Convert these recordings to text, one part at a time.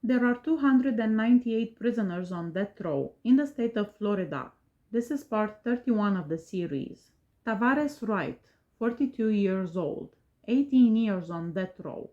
There are 298 prisoners on death row in the state of Florida. This is part 31 of the series. Tavares Wright, 42 years old, 18 years on death row.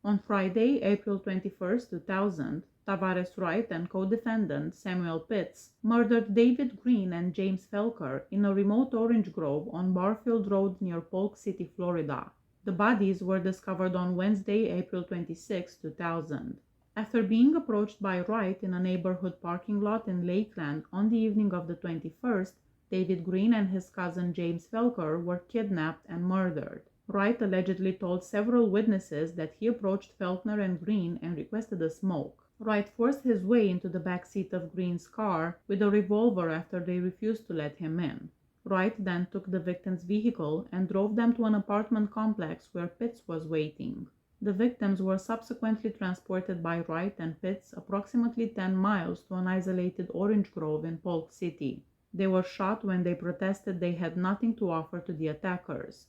On Friday, April 21, 2000, Tavares Wright and co-defendant Samuel Pitts murdered David Green and James Felker in a remote orange grove on Barfield Road near Polk City, Florida. The bodies were discovered on Wednesday, April 26, 2000. After being approached by Wright in a neighborhood parking lot in Lakeland on the evening of the 21st, David Green and his cousin James Felker were kidnapped and murdered. Wright allegedly told several witnesses that he approached Felker and Green and requested a smoke. Wright forced his way into the back seat of Green's car with a revolver after they refused to let him in. Wright then took the victims' vehicle and drove them to an apartment complex where Pitts was waiting. The victims were subsequently transported by Wright and Pitts approximately 10 miles to an isolated orange grove in Polk City. They were shot when they protested they had nothing to offer to the attackers.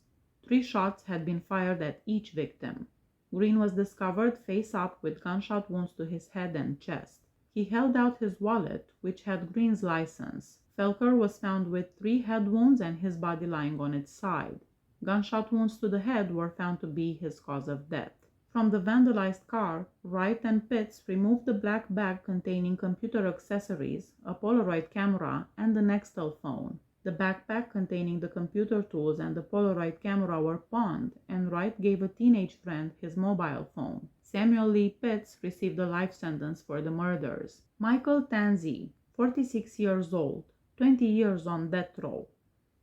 3 shots had been fired at each victim. Green was discovered face up with gunshot wounds to his head and chest. He held out his wallet, which had Green's license. Felker was found with 3 head wounds and his body lying on its side. Gunshot wounds to the head were found to be his cause of death. From the vandalized car, Wright and Pitts removed the black bag containing computer accessories, a Polaroid camera, and the Nextel phone. The backpack containing the computer tools and the Polaroid camera were pawned, and Wright gave a teenage friend his mobile phone. Samuel Lee Pitts received a life sentence for the murders. Michael Tanzi, 46 years old, 20 years on death row.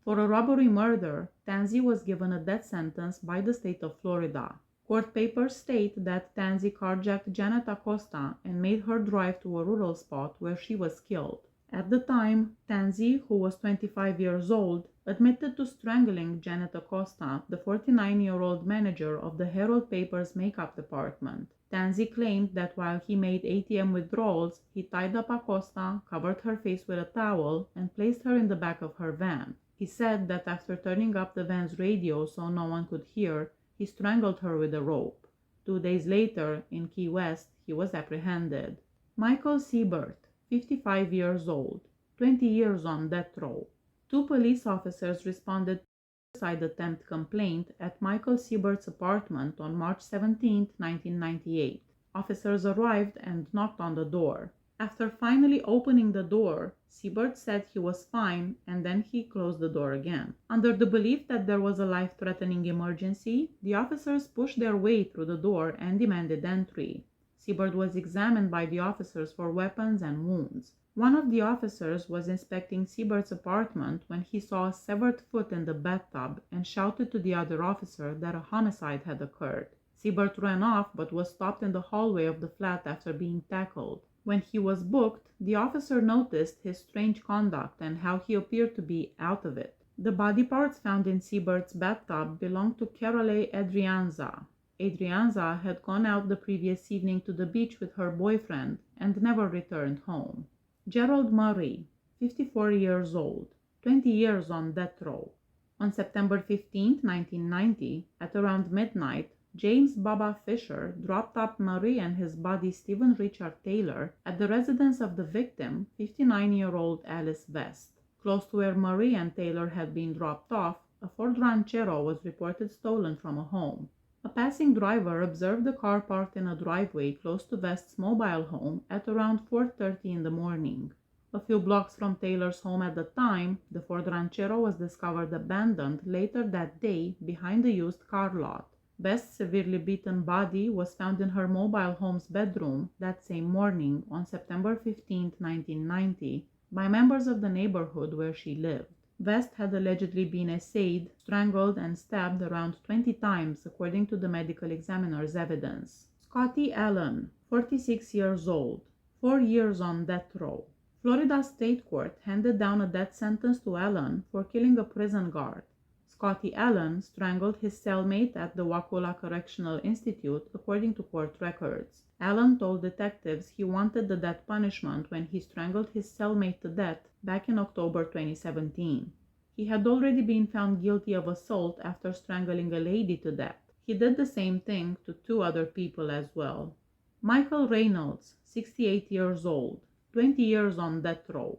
For a robbery murder, Tanzi was given a death sentence by the state of Florida. Court papers state that Tanzi carjacked Janet Acosta and made her drive to a rural spot where she was killed. At the time, Tanzi, who was 25 years old, admitted to strangling Janet Acosta, the 49-year-old manager of the Herald paper's makeup department. Tanzi claimed that while he made ATM withdrawals, he tied up Acosta, covered her face with a towel, and placed her in the back of her van. He said that after turning up the van's radio so no one could hear, he strangled her with a rope. 2 days later, in Key West, he was apprehended. Michael Siebert, 55 years old, 20 years on death row. 2 police officers responded to a suicide attempt complaint at Michael Siebert's apartment on March 17, 1998. Officers arrived and knocked on the door. After finally opening the door, Siebert said he was fine and then he closed the door again. Under the belief that there was a life-threatening emergency, the officers pushed their way through the door and demanded entry. Siebert was examined by the officers for weapons and wounds. One of the officers was inspecting Siebert's apartment when he saw a severed foot in the bathtub and shouted to the other officer that a homicide had occurred. Siebert ran off but was stopped in the hallway of the flat after being tackled. When he was booked, the officer noticed his strange conduct and how he appeared to be out of it. The body parts found in Siebert's bathtub belonged to Carole Adrianza. Adrianza had gone out the previous evening to the beach with her boyfriend and never returned home. Gerald Murray, 54 years old, 20 years on death row. On September 15, 1990, at around midnight, James Bubba Fisher dropped up Murray and his buddy Stephen Richard Taylor at the residence of the victim, 59-year-old Alice Vest. Close to where Murray and Taylor had been dropped off, a Ford Ranchero was reported stolen from a home. A passing driver observed the car parked in a driveway close to Vest's mobile home at around 4:30 in the morning. A few blocks from Taylor's home at the time, the Ford Ranchero was discovered abandoned later that day behind a used car lot. Vest's severely beaten body was found in her mobile home's bedroom that same morning on September 15, 1990, by members of the neighborhood where she lived. Vest had allegedly been essayed, strangled, and stabbed around 20 times, according to the medical examiner's evidence. Scotty Allen, 46 years old, 4 years on death row. Florida State Court handed down a death sentence to Allen for killing a prison guard. Scotty Allen strangled his cellmate at the Wakulla Correctional Institute, according to court records. Allen told detectives he wanted the death punishment when he strangled his cellmate to death back in October 2017. He had already been found guilty of assault after strangling a lady to death. He did the same thing to 2 other people as well. Michael Reynolds, 68 years old, 20 years on death row.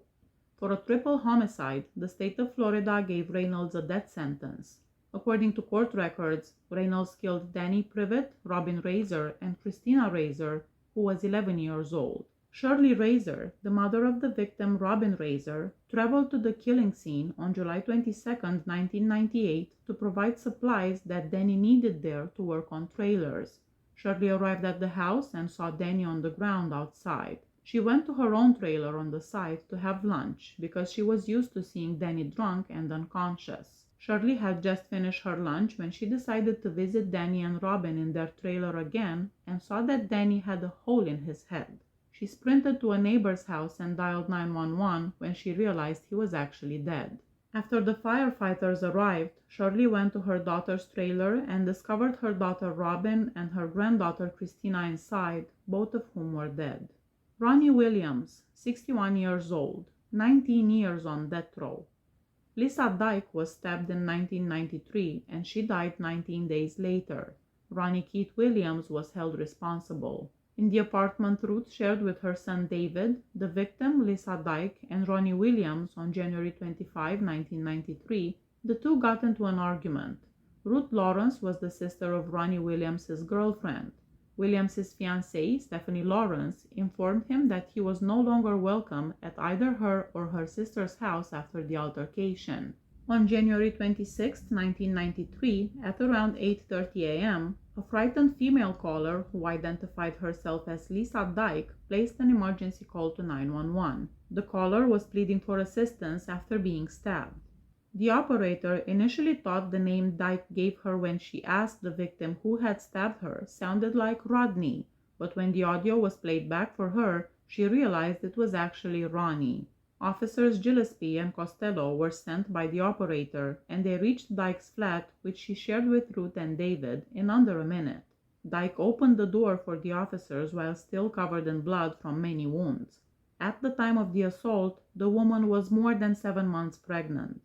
For a triple homicide, the state of Florida gave Reynolds a death sentence. According to court records, Reynolds killed Danny Privet, Robin Razor, and Christina Razor, who was 11 years old. Shirley Razor, the mother of the victim Robin Razor, traveled to the killing scene on July 22, 1998, to provide supplies that Danny needed there to work on trailers. Shirley arrived at the house and saw Danny on the ground outside. She went to her own trailer on the site to have lunch because she was used to seeing Danny drunk and unconscious. Shirley had just finished her lunch when she decided to visit Danny and Robin in their trailer again and saw that Danny had a hole in his head. She sprinted to a neighbor's house and dialed 911 when she realized he was actually dead. After the firefighters arrived, Shirley went to her daughter's trailer and discovered her daughter Robin and her granddaughter Christina inside, both of whom were dead. Ronnie Williams, 61 years old, 19 years on death row. Lisa Dyke was stabbed in 1993 and she died 19 days later. Ronnie Keith Williams was held responsible. In the apartment Ruth shared with her son David, the victim, Lisa Dyke, and Ronnie Williams on January 25, 1993, the two got into an argument. Ruth Lawrence was the sister of Ronnie Williams' girlfriend. Williams' fiancée, Stephanie Lawrence, informed him that he was no longer welcome at either her or her sister's house after the altercation. On January 26, 1993, at around 8:30 a.m., a frightened female caller who identified herself as Lisa Dyke placed an emergency call to 911. The caller was pleading for assistance after being stabbed. The operator initially thought the name Dyke gave her when she asked the victim who had stabbed her sounded like Rodney, but when the audio was played back for her, she realized it was actually Ronnie. Officers Gillespie and Costello were sent by the operator, and they reached Dyke's flat, which she shared with Ruth and David, in under a minute. Dyke opened the door for the officers while still covered in blood from many wounds. At the time of the assault, the woman was more than 7 months pregnant.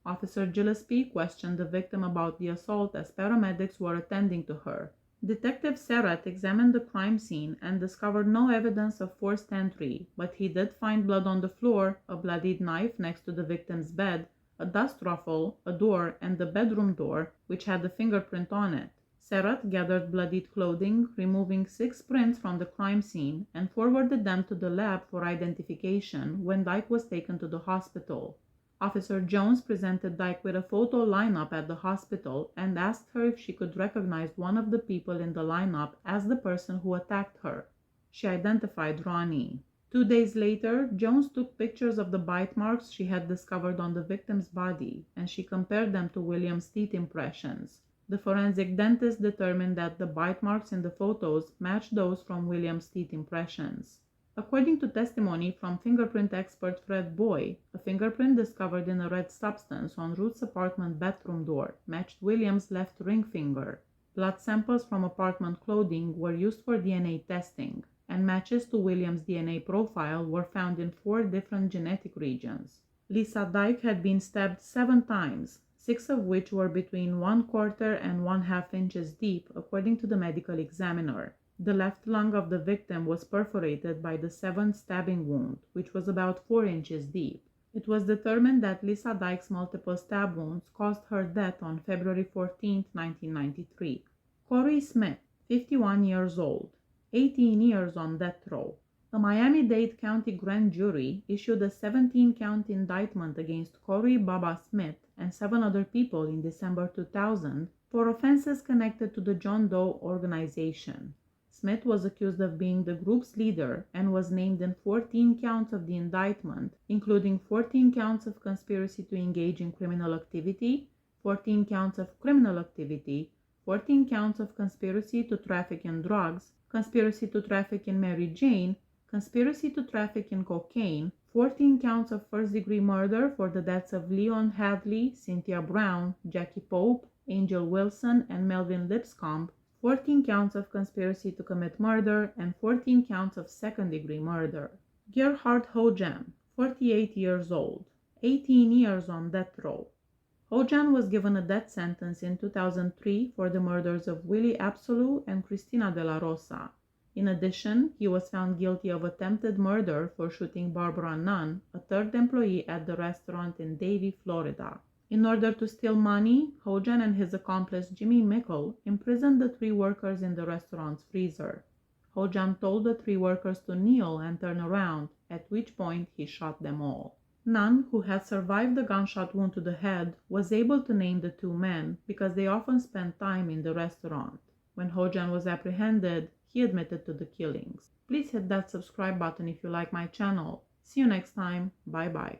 Officer Gillespie questioned the victim about the assault as paramedics were attending to her. Detective Serrat examined the crime scene and discovered no evidence of forced entry, but he did find blood on the floor, a bloodied knife next to the victim's bed, a dust ruffle, a door, and the bedroom door, which had a fingerprint on it. Serrat gathered bloodied clothing, removing 6 prints from the crime scene, and forwarded them to the lab for identification when Dyke was taken to the hospital. Officer Jones presented Dyke with a photo lineup at the hospital and asked her if she could recognize one of the people in the lineup as the person who attacked her. She identified Ronnie. 2 days later, Jones took pictures of the bite marks she had discovered on the victim's body, and she compared them to Williams' teeth impressions. The forensic dentist determined that the bite marks in the photos matched those from Williams' teeth impressions. According to testimony from fingerprint expert Fred Boy, a fingerprint discovered in a red substance on Ruth's apartment bathroom door matched Williams' left ring finger. Blood samples from apartment clothing were used for DNA testing, and matches to Williams' DNA profile were found in 4 different genetic regions. Lisa Dyke had been stabbed 7 times, 6 of which were between 1/4 and 1/2 inches deep, according to the medical examiner. The left lung of the victim was perforated by the 7th stabbing wound, which was about 4 inches deep. It was determined that Lisa Dyke's multiple stab wounds caused her death on February 14, 1993. Corey Smith, 51 years old, 18 years on death row. A Miami-Dade County grand jury issued a 17-count indictment against Corey Baba Smith and 7 other people in December 2000 for offenses connected to the John Doe organization. Smith was accused of being the group's leader and was named in 14 counts of the indictment, including 14 counts of conspiracy to engage in criminal activity, 14 counts of criminal activity, 14 counts of conspiracy to traffic in drugs, conspiracy to traffic in Mary Jane, conspiracy to traffic in cocaine, 14 counts of first-degree murder for the deaths of Leon Hadley, Cynthia Brown, Jackie Pope, Angel Wilson, and Melvin Lipscomb, 14 counts of conspiracy to commit murder, and 14 counts of second-degree murder. Gerhard Hojan, 48 years old, 18 years on death row. Hojan was given a death sentence in 2003 for the murders of Willie Absolu and Cristina de la Rosa. In addition, he was found guilty of attempted murder for shooting Barbara Nunn, a third employee at the restaurant in Davie, Florida. In order to steal money, Hojan and his accomplice Jimmy Mickle imprisoned the 3 workers in the restaurant's freezer. Hojan told the 3 workers to kneel and turn around, at which point he shot them all. Nunn, who had survived the gunshot wound to the head, was able to name the 2 men because they often spent time in the restaurant. When Hojan was apprehended, he admitted to the killings. Please hit that subscribe button if you like my channel. See you next time. Bye bye.